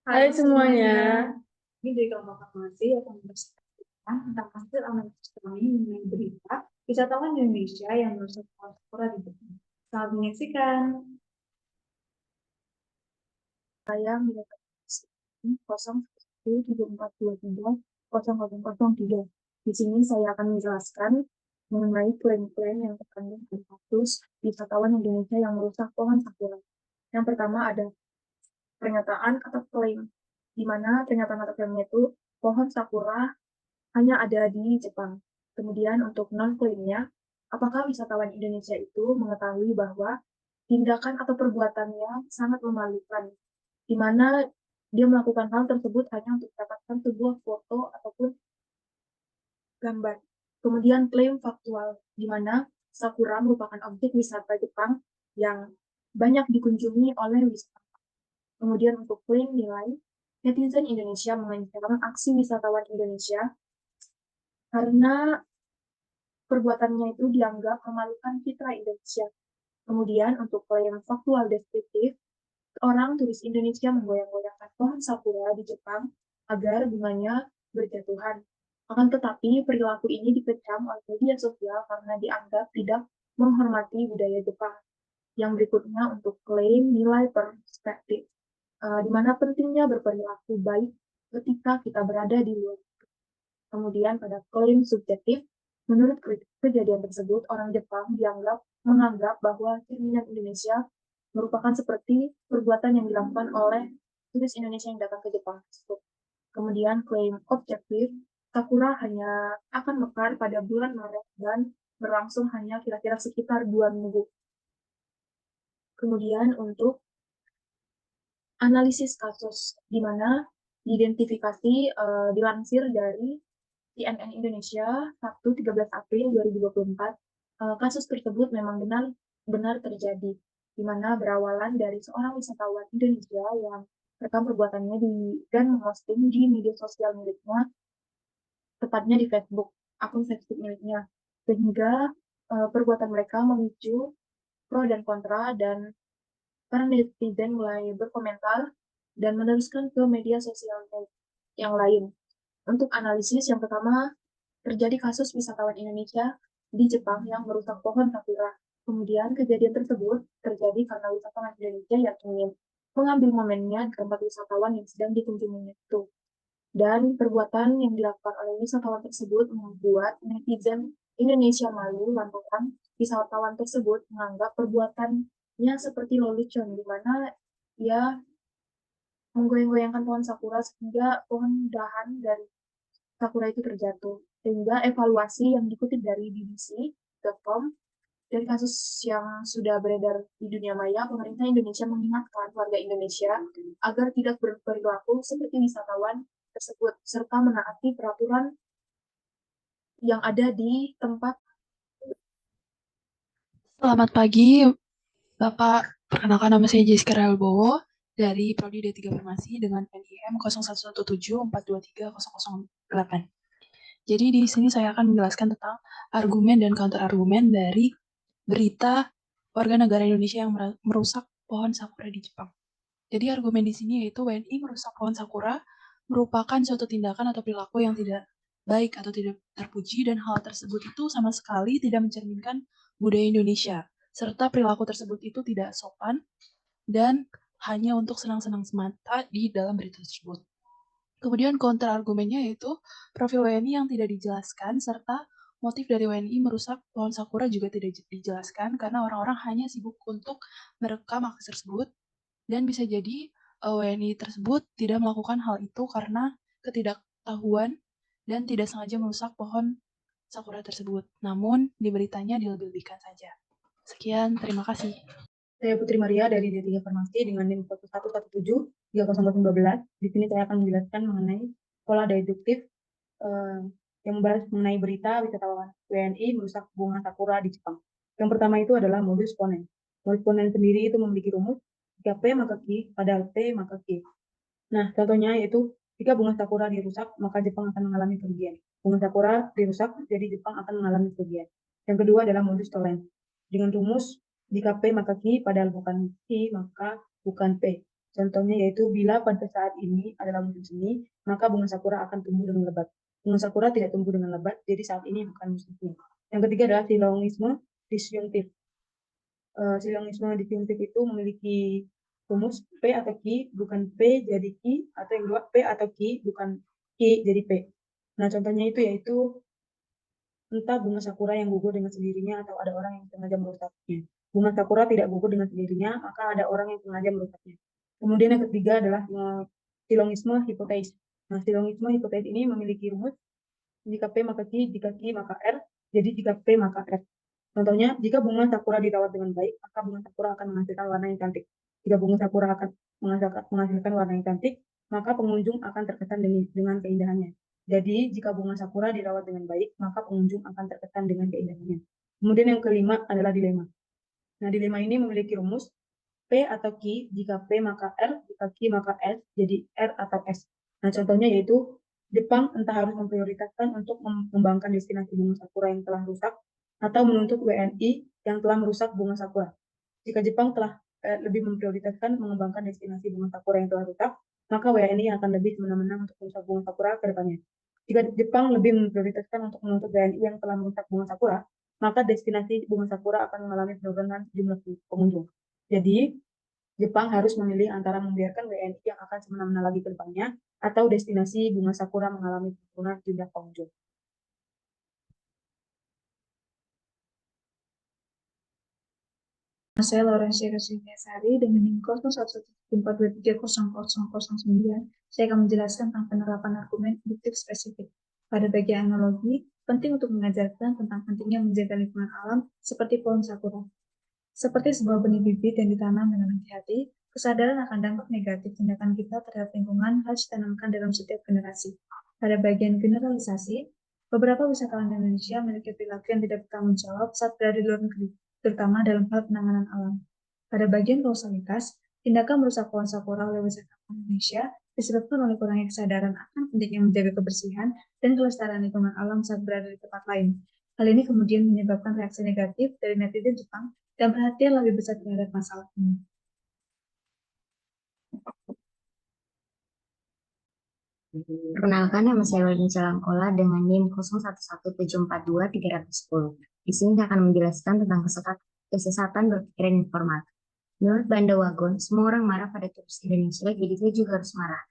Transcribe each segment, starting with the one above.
Hai semuanya. Ini dari kelompok farmasi akan mempresentasikan tentang hasil analisis kami mengenai berita wisatawan Indonesia yang merusak Singapura di Jepang. Selamat menyaksikan. Saya mendapatkan 014230003. Di sini saya akan menjelaskan mengenai klaim-klaim yang terkandung di kasus wisatawan Indonesia yang merusak pohon sakura. Yang pertama ada pernyataan atau klaim, di mana pernyataan atau klaimnya itu pohon sakura hanya ada di Jepang. Kemudian untuk non-klaimnya, apakah wisatawan Indonesia itu mengetahui bahwa tindakan atau perbuatannya sangat memalukan, di mana dia melakukan hal tersebut hanya untuk mendapatkan sebuah foto ataupun gambar. Kemudian klaim faktual, di mana Sakura merupakan objek wisata Jepang yang banyak dikunjungi oleh wisatawan. Kemudian untuk klaim nilai, netizen Indonesia mengancam aksi wisatawan Indonesia karena perbuatannya itu dianggap memalukan citra Indonesia. Kemudian untuk klaim faktual deskriptif, orang turis Indonesia menggoyang-goyangkan pohon sakura di Jepang agar bunganya berjatuhan. Akan tetapi, perilaku ini dikecam oleh media sosial karena dianggap tidak menghormati budaya Jepang. Yang berikutnya untuk klaim nilai perspektif, di mana pentingnya berperilaku baik ketika kita berada di luar. Kemudian pada klaim subjektif, menurut kejadian tersebut, orang Jepang menganggap bahwa cerminan Indonesia merupakan seperti perbuatan yang dilakukan oleh turis Indonesia yang datang ke Jepang tersebut. Kemudian klaim objektif, Sakura hanya akan mekar pada bulan Maret dan berlangsung hanya kira-kira sekitar 2 minggu. Kemudian untuk analisis kasus, di mana diidentifikasi dilansir dari CNN Indonesia Sabtu 13 April 2024, kasus tersebut memang benar terjadi, di mana berawalan dari seorang wisatawan Indonesia yang rekam perbuatannya dan memposting di media sosial miliknya, tepatnya di Facebook, akun Facebook miliknya, sehingga perbuatan mereka memicu pro dan kontra, dan para netizen mulai berkomentar dan meneruskan ke media sosial yang lain. Untuk analisis yang pertama, terjadi kasus wisatawan Indonesia di Jepang yang merusak pohon sakura. Kemudian kejadian tersebut terjadi karena wisatawan Indonesia yang ingin mengambil momennya di tempat wisatawan yang sedang dikunjunginya itu. Dan perbuatan yang dilakukan oleh wisatawan tersebut membuat netizen Indonesia malu lantaran wisatawan tersebut menganggap perbuatannya seperti lelucon, di mana ia menggoyang-goyangkan pohon sakura sehingga pohon dahan dari sakura itu terjatuh. Sehingga evaluasi yang dikutip dari BBC.com, dari kasus yang sudah beredar di dunia maya, pemerintah Indonesia mengingatkan warga Indonesia agar tidak berperilaku seperti wisatawan tersebut, serta menaati peraturan yang ada di tempat. Selamat pagi, Bapak. Perkenalkan nama saya Jessica Relbowo dari Prodi D3 Farmasi dengan NIM 0117423008. Jadi di sini saya akan menjelaskan tentang argumen dan counter-argumen dari berita warga negara Indonesia yang merusak pohon sakura di Jepang. Jadi argumen di sini yaitu WNI merusak pohon sakura merupakan suatu tindakan atau perilaku yang tidak baik atau tidak terpuji, dan hal tersebut itu sama sekali tidak mencerminkan budaya Indonesia, serta perilaku tersebut itu tidak sopan dan hanya untuk senang-senang semata di dalam berita tersebut. Kemudian counter argumennya yaitu profil WNI yang tidak dijelaskan, serta motif dari WNI merusak pohon sakura juga tidak dijelaskan karena orang-orang hanya sibuk untuk merekam aksi tersebut, dan bisa jadi WNI tersebut tidak melakukan hal itu karena ketidaktahuan dan tidak sengaja merusak pohon sakura tersebut. Namun, di beritanya dilebih-lebihkan saja. Sekian, terima kasih. Saya Putri Maria dari D3 Farmasi dengan NIM 11173012. Di sini saya akan menjelaskan mengenai pola deduktif yang membahas mengenai berita wisatawan WNI merusak bunga sakura di Jepang. Yang pertama itu adalah modus ponen. Modus ponen sendiri itu memiliki rumus jika P maka Q, padahal P maka Q. Nah, contohnya yaitu jika bunga sakura dirusak, maka Jepang akan mengalami kerugian. Bunga sakura dirusak, jadi Jepang akan mengalami kerugian. Yang kedua adalah modus tollens. Dengan rumus jika P maka Q, padahal bukan Q, maka bukan P. Contohnya yaitu bila pada saat ini adalah musim semi, maka bunga sakura akan tumbuh dengan lebat. Bunga sakura tidak tumbuh dengan lebat, jadi saat ini bukan musim semi. Yang ketiga adalah silogisme disyuntif. Silogisme disyuntif itu memiliki rumus P atau Q bukan P jadi Q, atau yang kedua P atau Q bukan Q jadi P. Nah, contohnya itu yaitu entah bunga sakura yang gugur dengan sendirinya atau ada orang yang sengaja merusaknya. Bunga sakura tidak gugur dengan sendirinya, maka ada orang yang sengaja merusaknya. Kemudian yang ketiga adalah silogisme hipotesis. Nah, silogisme hipotesis ini memiliki rumus jika P maka Q, jika Q maka R, jadi jika P maka R. Contohnya, jika bunga sakura dirawat dengan baik, maka bunga sakura akan menghasilkan warna yang cantik. Jika bunga sakura akan menghasilkan warna yang cantik, maka pengunjung akan terkesan dengan keindahannya. Jadi, jika bunga sakura dirawat dengan baik, maka pengunjung akan terkesan dengan keindahannya. Kemudian yang kelima adalah dilema. Nah, dilema ini memiliki rumus P atau Q, jika P maka R, jika Q maka S, jadi R atau S. Nah, contohnya yaitu Jepang entah harus memprioritaskan untuk mengembangkan destinasi bunga sakura yang telah rusak atau menuntut WNI yang telah merusak bunga sakura. Jika Jepang telah lebih memprioritaskan mengembangkan destinasi bunga sakura yang telah rusak, maka WNI akan lebih semena-mena untuk merusak bunga sakura ke depannya. Jika Jepang lebih memprioritaskan untuk menuntut WNI yang telah merusak bunga sakura, maka destinasi bunga sakura akan mengalami penurunan jumlah pengunjung. Jadi, Jepang harus memilih antara membiarkan WNI yang akan semena-mena lagi ke depannya atau destinasi bunga sakura mengalami penurunan jumlah pengunjung. Saya Laurencia Sari dengan NIM 0114230009. Saya akan menjelaskan tentang penerapan argumen induktif spesifik. Pada bagian analogi, penting untuk mengajarkan tentang pentingnya menjaga lingkungan alam seperti pohon sakura. Seperti sebuah benih bibit yang ditanam dengan hati-hati, kesadaran akan dampak negatif tindakan kita terhadap lingkungan harus ditanamkan dalam setiap generasi. Pada bagian generalisasi, beberapa wisatawan Indonesia memiliki perilaku yang tidak bertanggung jawab saat berada di luar negeri, terutama dalam hal penanganan alam. Pada bagian kausalitas, tindakan merusak pohon sakura oleh wisatawan Indonesia disebabkan oleh kurangnya kesadaran akan pentingnya menjaga kebersihan dan kelestarian lingkungan alam saat berada di tempat lain. Hal ini kemudian menyebabkan reaksi negatif dari netizen Jepang dan perhatian lebih besar terhadap masalah ini. Perkenalkan, nama saya Laurencia Langkola dengan NIM 0117423010. Di sini saya akan menjelaskan tentang kesesatan berpikiran informatif. Menurut Banda Wagon, semua orang marah pada turis Indonesia, jadi saya juga harus marah.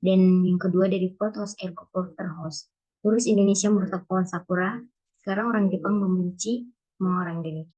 Dan yang kedua dari quote host Ergo Porter host. Turis Indonesia merusak pohon sakura, sekarang orang Jepang membenci semua orang Indonesia.